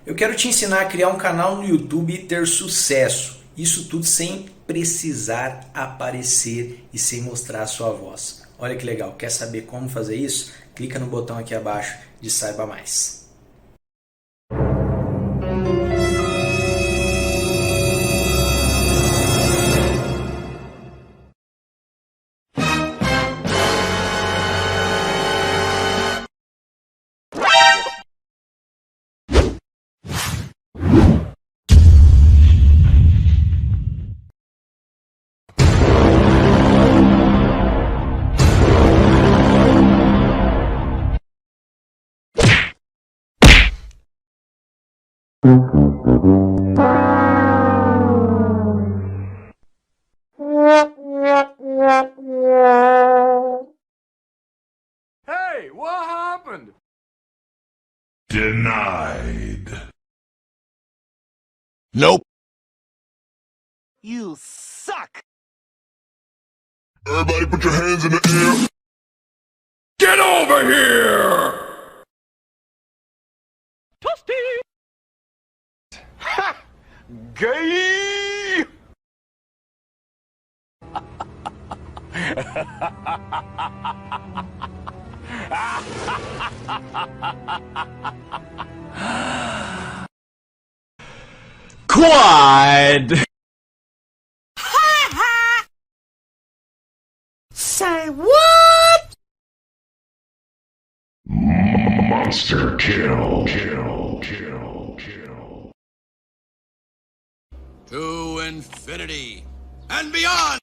Eu quero te ensinar a criar um canal no YouTube e ter sucesso. Isso tudo sem precisar aparecer e sem mostrar a sua voz. Olha que legal, quer saber como fazer isso? Clica no botão aqui abaixo de Saiba Mais. Hey, what happened? Denied. Nope. You suck! Everybody put your hands in the air. Get over here! Toasty! Ha! Gay! Quad! Say what? Monster kill. To infinity and beyond!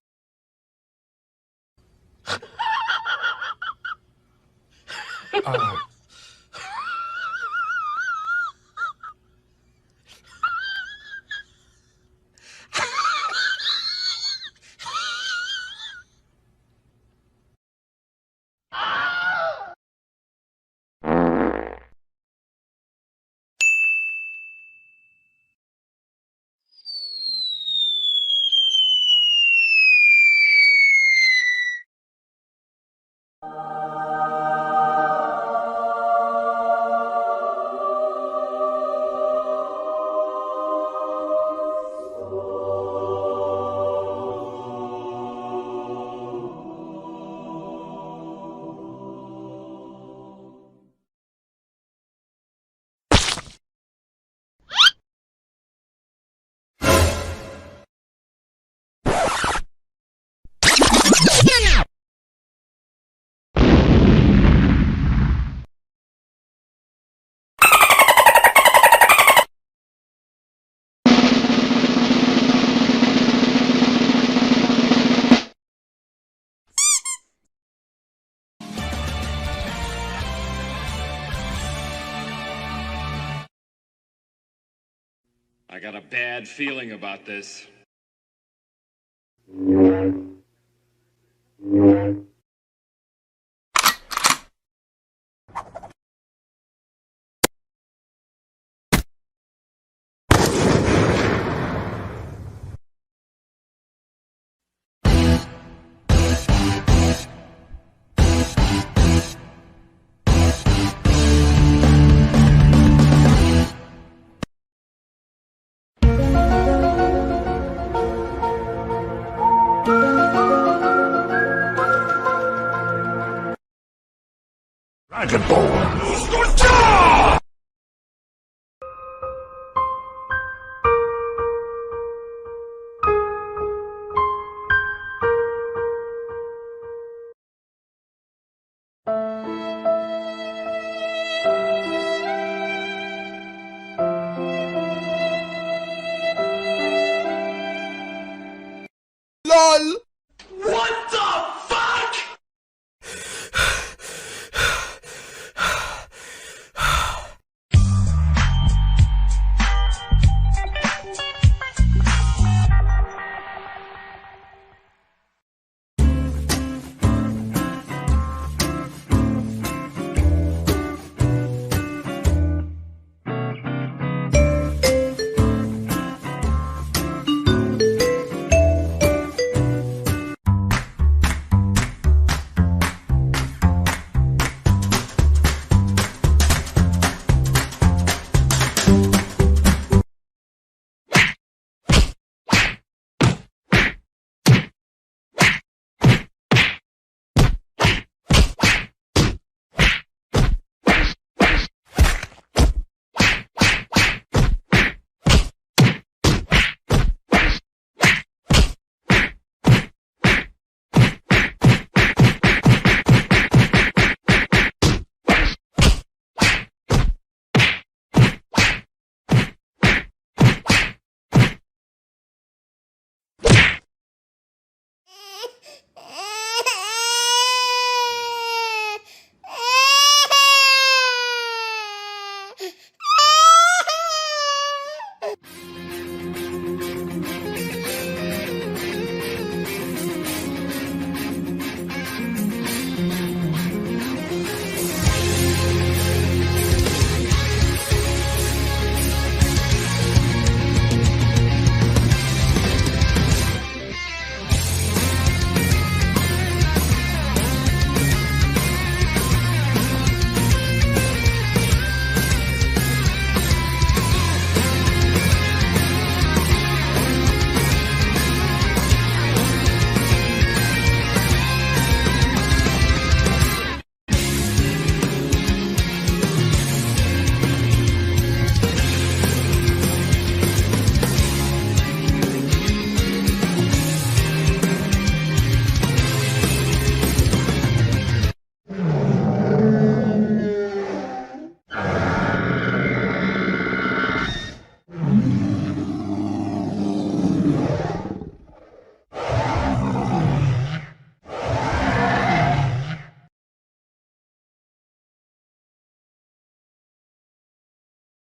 I got a bad feeling about this.